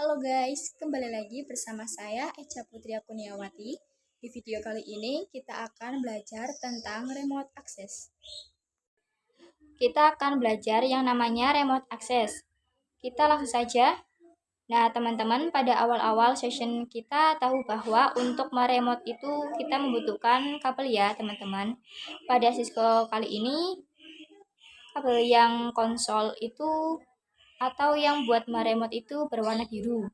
Halo guys, kembali lagi bersama saya Echa Putri Akuniawati. Di video kali ini kita akan belajar tentang remote access. Kita akan belajar yang namanya remote access. Kita langsung saja. Nah teman-teman, pada awal-awal session kita tahu bahwa untuk meremote itu kita membutuhkan kabel ya teman-teman. Pada Cisco kali ini, kabel yang konsol itu atau yang buat meremote itu berwarna biru.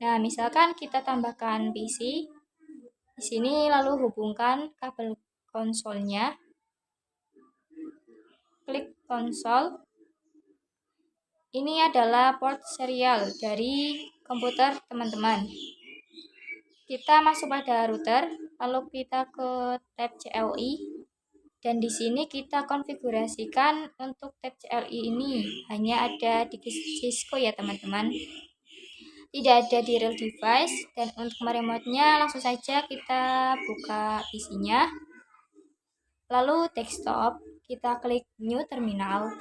Nah, misalkan kita tambahkan PC di sini, lalu hubungkan kabel konsolnya, klik konsol. Ini adalah port serial dari komputer teman-teman. Kita masuk pada router, lalu kita ke tab CLI, dan di sini kita konfigurasikan untuk tab CLI ini hanya ada di Cisco ya teman-teman. Tidak ada di real device, dan untuk meremote-nya langsung saja kita buka PC-nya. Lalu desktop, kita klik new terminal.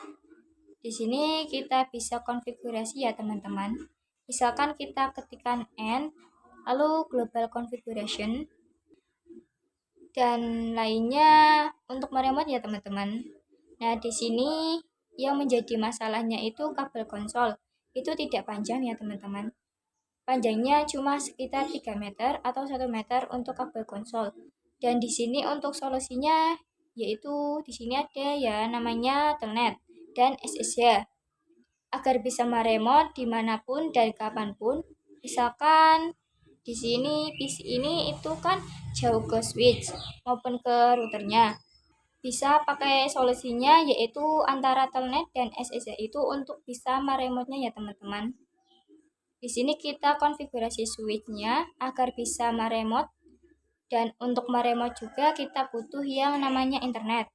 Di sini kita bisa konfigurasi ya teman-teman. Misalkan kita ketikkan N, lalu global configuration, dan lainnya untuk meremote ya teman-teman. Nah, di sini yang menjadi masalahnya itu kabel konsol. Itu tidak panjang ya teman-teman. Panjangnya cuma sekitar 3 meter atau 1 meter untuk kabel konsol. Dan di sini untuk solusinya yaitu di sini ada ya namanya Telnet dan SSH. Agar bisa meremote dimanapun dan kapanpun. Misalkan di sini PC ini itu kan jauh ke switch maupun ke routernya. Bisa pakai solusinya yaitu antara Telnet dan SSH itu untuk bisa meremote-nya ya teman-teman. Di sini kita konfigurasi switch-nya agar bisa meremote, dan untuk meremote juga kita butuh yang namanya internet,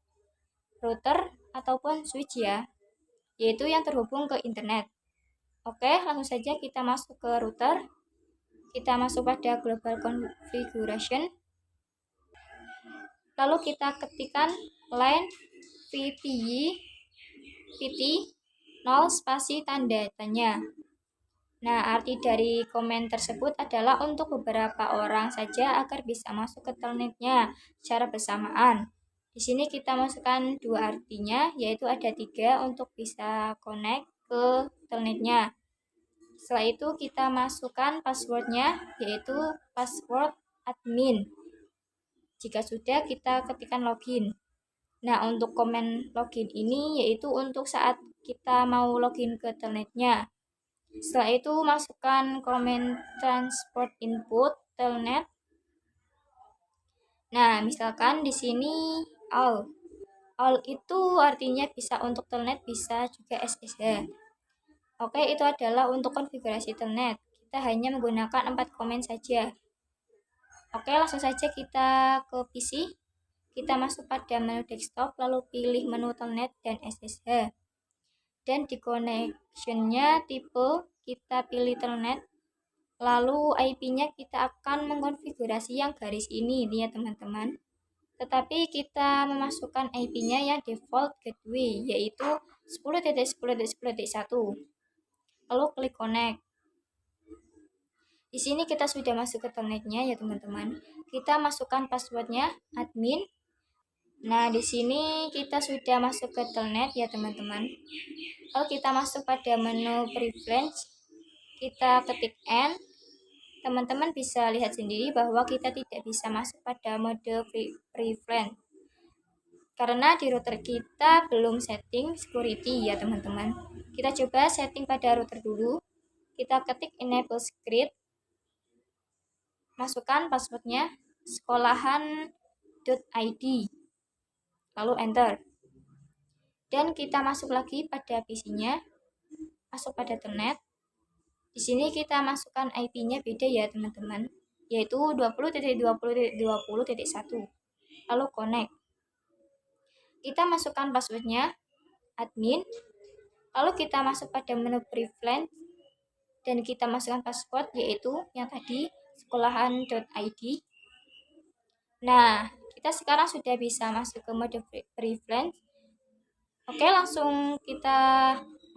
router ataupun switch ya, yaitu yang terhubung ke internet. Oke, langsung saja kita masuk ke router. Kita masuk pada global configuration. Lalu kita ketikkan line VPY PT 0 spasi tanda tanya. Nah, arti dari komen tersebut adalah untuk beberapa orang saja agar bisa masuk ke telnetnya secara bersamaan. Di sini kita masukkan dua artinya, yaitu ada 3 untuk bisa connect ke telnetnya. Setelah itu kita masukkan passwordnya, yaitu password admin. Jika sudah, kita ketikkan login. Nah, untuk komen login ini yaitu untuk saat kita mau login ke telnetnya. Setelah itu masukkan komen transport input telnet. Nah, misalkan di sini all. All itu artinya bisa untuk telnet, bisa juga SSH. Oke, itu adalah untuk konfigurasi telnet. Kita hanya menggunakan 4 komen saja. Oke, langsung saja kita ke PC. Kita masuk pada menu desktop, lalu pilih menu telnet dan SSH. Dan di connection-nya tipe kita pilih telnet, lalu IP-nya kita akan mengkonfigurasi yang garis ini ya teman-teman. Tetapi kita memasukkan IP-nya yang default gateway, yaitu 10.10.10.1. Lalu klik connect. Di sini kita sudah masuk ke telnetnya ya teman-teman. Kita masukkan passwordnya admin. Nah, di sini kita sudah masuk ke telnet ya teman-teman. Lalu kita masuk pada menu preference, kita ketik N. Teman-teman bisa lihat sendiri bahwa kita tidak bisa masuk pada mode preference karena di router kita belum setting security ya teman-teman. Kita coba setting pada router dulu. Kita ketik enable script, masukkan passwordnya sekolahan.id, lalu enter. Dan kita masuk lagi pada PC-nya, masuk pada telnet. Di sini kita masukkan IP-nya beda ya teman-teman, yaitu 20.20.20.1. Lalu connect. Kita masukkan passwordnya admin, lalu kita masuk pada menu preference dan kita masukkan password yaitu yang tadi sekolahan.id. Nah, kita sekarang sudah bisa masuk ke mode preference. Oke, langsung kita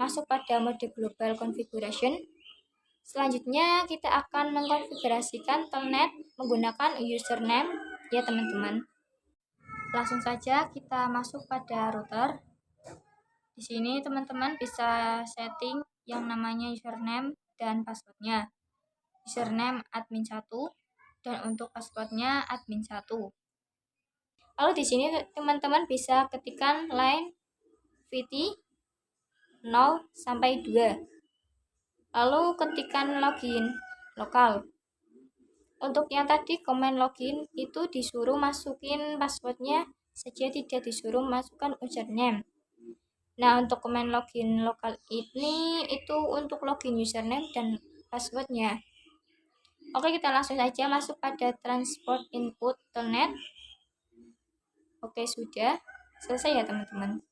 masuk pada mode global configuration. Selanjutnya kita akan mengkonfigurasikan telnet menggunakan username ya teman-teman. Langsung saja kita masuk pada router. Di sini teman-teman bisa setting yang namanya username dan passwordnya. Username admin 1 dan untuk passwordnya admin 1. Lalu di sini teman-teman bisa ketikkan line VT 0 sampai 2. Lalu ketikkan login lokal. Untuk yang tadi komen login itu disuruh masukin passwordnya saja, tidak disuruh masukkan username. Nah, untuk komen login lokal ini itu untuk login username dan passwordnya. Oke, kita langsung saja masuk pada transport input telnet. Oke, sudah selesai ya teman-teman.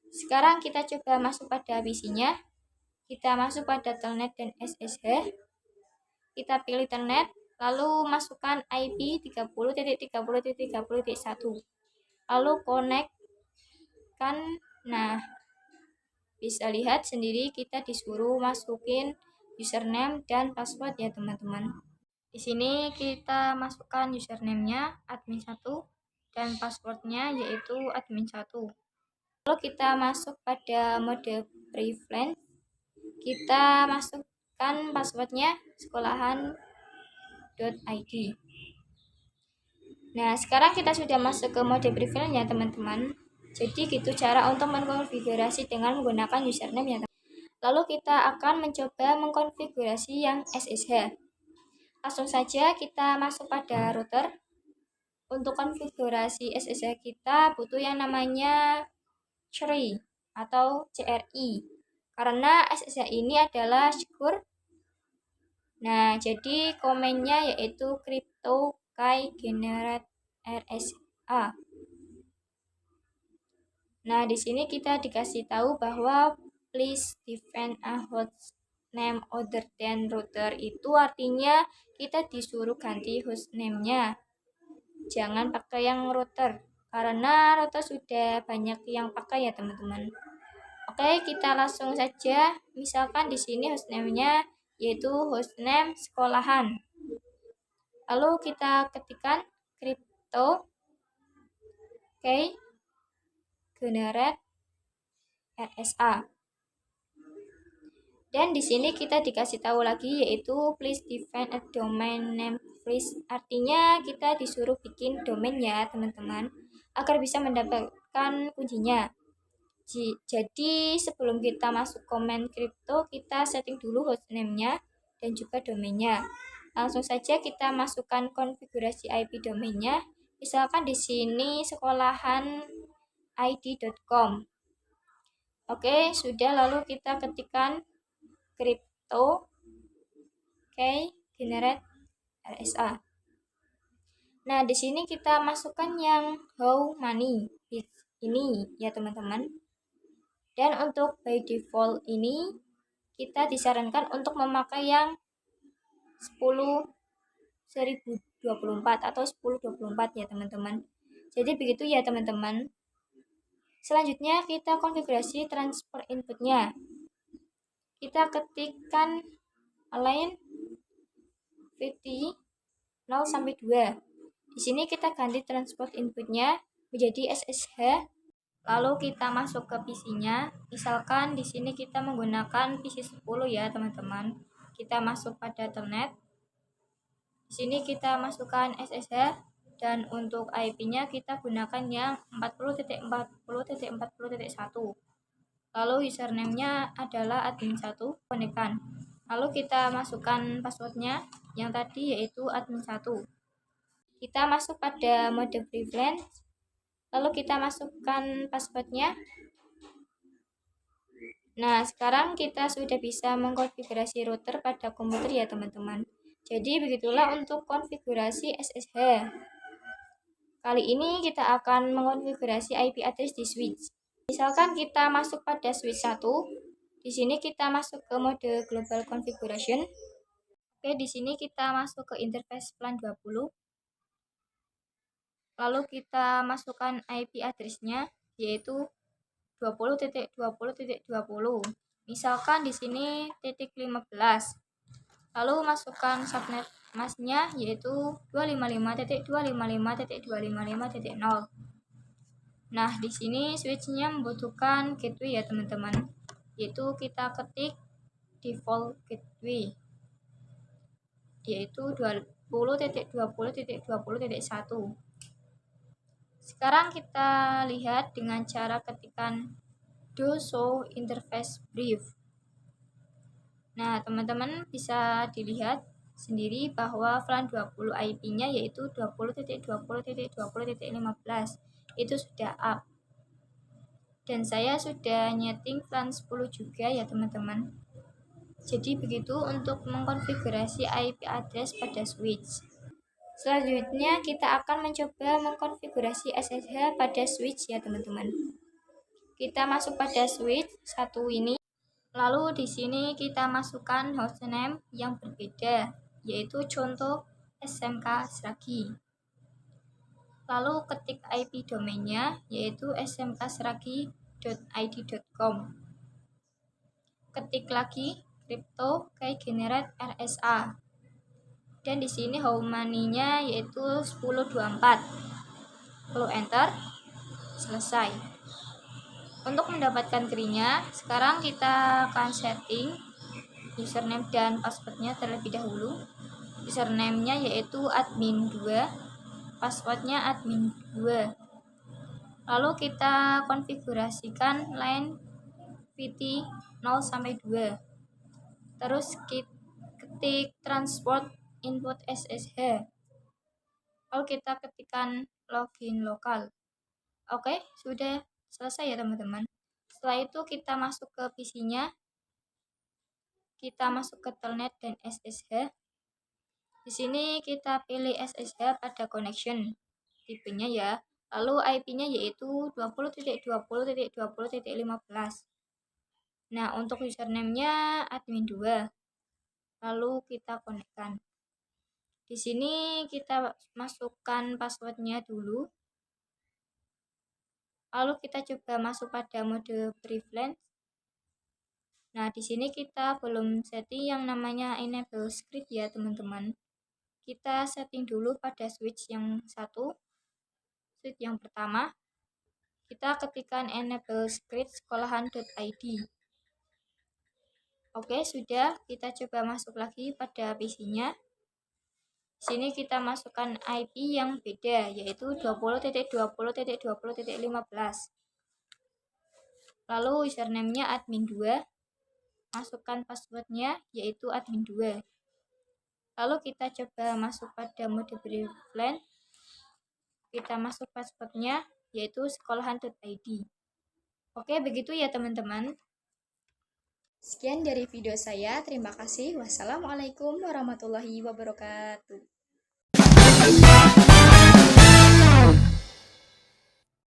Sekarang kita coba masuk pada PC-nya. Kita masuk pada telnet dan SSH. Kita pilih telnet, lalu masukkan IP 30.30.30.1. Lalu connect-kan. Nah, bisa lihat sendiri kita disuruh masukin username dan password ya teman-teman. Di sini kita masukkan username-nya admin 1 dan passwordnya yaitu admin 1. Lalu kita masuk pada mode preference, kita masukkan passwordnya sekolahan.id. Nah, sekarang kita sudah masuk ke mode preference ya teman-teman. Jadi gitu cara untuk mengkonfigurasi dengan menggunakan username ya teman-teman. Lalu kita akan mencoba mengkonfigurasi yang SSH. Langsung saja kita masuk pada router. Untuk konfigurasi SSH kita butuh yang namanya CRI atau CRI. Karena SSH ini adalah secure. Nah, jadi komennya yaitu crypto key generate RSA. Nah, di sini kita dikasih tahu bahwa please define a host name other than router, itu artinya kita disuruh ganti host name-nya. Jangan pakai yang router karena router sudah banyak yang pakai ya teman-teman. Oke, kita langsung saja. Misalkan di sini host name-nya yaitu hostname sekolahan. Lalu kita ketikkan crypto key generate RSA. Dan di sini kita dikasih tahu lagi yaitu please define a domain name please. Artinya kita disuruh bikin domain ya teman-teman agar bisa mendapatkan kuncinya. Jadi sebelum kita masuk komen crypto, kita setting dulu hostname-nya dan juga domainnya. Langsung saja kita masukkan konfigurasi IP domainnya. Misalkan di sini sekolahan.id.com. Oke, sudah, lalu kita ketikkan crypto key generate RSA. Nah, di sini kita masukkan yang how many ini ya teman-teman. Dan untuk by default ini kita disarankan untuk memakai yang 10.024 atau 1024 ya teman-teman. Jadi begitu ya teman-teman. Selanjutnya kita konfigurasi transfer inputnya. Kita ketikkan line 50 0 sampai 2. Di sini kita ganti transport inputnya menjadi SSH. Lalu kita masuk ke PC-nya. Misalkan di sini kita menggunakan PC 10 ya teman-teman. Kita masuk pada telnet. Di sini kita masukkan SSH dan untuk IP-nya kita gunakan yang 40.40.40.1. Lalu username-nya adalah admin 1 konekkan. Lalu kita masukkan passwordnya yang tadi yaitu admin 1. Kita masuk pada mode preference. Lalu kita masukkan passwordnya. Nah, sekarang kita sudah bisa mengkonfigurasi router pada komputer ya teman-teman. Jadi begitulah untuk konfigurasi SSH. Kali ini kita akan mengkonfigurasi IP address di switch. Misalkan kita masuk pada switch 1. Di sini kita masuk ke mode global configuration. Oke, di sini kita masuk ke interface plan 20. Lalu kita masukkan IP address-nya yaitu 20.20.20. Misalkan di sini titik 15. Lalu masukkan subnet masknya yaitu 255.255.255.0. Nah, di sini switchnya membutuhkan gateway ya teman-teman, yaitu kita ketik default gateway yaitu 20.20.20.1. Sekarang kita lihat dengan cara ketikan do show interface brief. Nah, teman-teman bisa dilihat sendiri bahwa VLAN 20 IP-nya yaitu 20.20.20.15 itu sudah up. Dan saya sudah nyeting VLAN 10 juga ya teman-teman. Jadi begitu untuk mengkonfigurasi IP address pada switch. Selanjutnya kita akan mencoba mengkonfigurasi SSH pada switch ya teman-teman. Kita masuk pada switch satu ini. Lalu di sini kita masukkan hostname yang berbeda, yaitu contoh SMK Seragi. Lalu ketik IP domainnya, yaitu smkseragi.id.com. Ketik lagi crypto keygenerate RSA. Dan di sini home money-nya yaitu 1024. Lalu enter, selesai. Untuk mendapatkan key-nya, sekarang kita akan setting username dan passwordnya terlebih dahulu. Username-nya yaitu admin2, passwordnya admin2. Lalu kita konfigurasikan line VT 0-2. Terus ketik transport input SSH. Lalu kita ketikkan login lokal. Oke, sudah selesai ya teman-teman. Setelah itu kita masuk ke PC-nya. Kita masuk ke telnet dan SSH. Di sini kita pilih SSH pada connection tipenya ya. Lalu IP-nya yaitu 20.20.20.15. Nah, untuk username-nya admin2. Lalu kita konekkan. Di sini kita masukkan passwordnya dulu. Lalu kita coba masuk pada mode privilege. Nah, di sini kita belum setting yang namanya enable script ya, teman-teman. Kita setting dulu pada switch yang satu. Switch yang pertama. Kita ketikkan enable script sekolahan.id. Oke, sudah. Kita coba masuk lagi pada PC-nya. Sini kita masukkan IP yang beda, yaitu 20.20.20.15. Lalu username-nya admin2. Masukkan passwordnya, yaitu admin2. Lalu kita coba masuk pada mode privilege. Kita masuk passwordnya, yaitu sekolahan.id. Oke, begitu ya teman-teman. Sekian dari video saya. Terima kasih. Wassalamualaikum warahmatullahi wabarakatuh.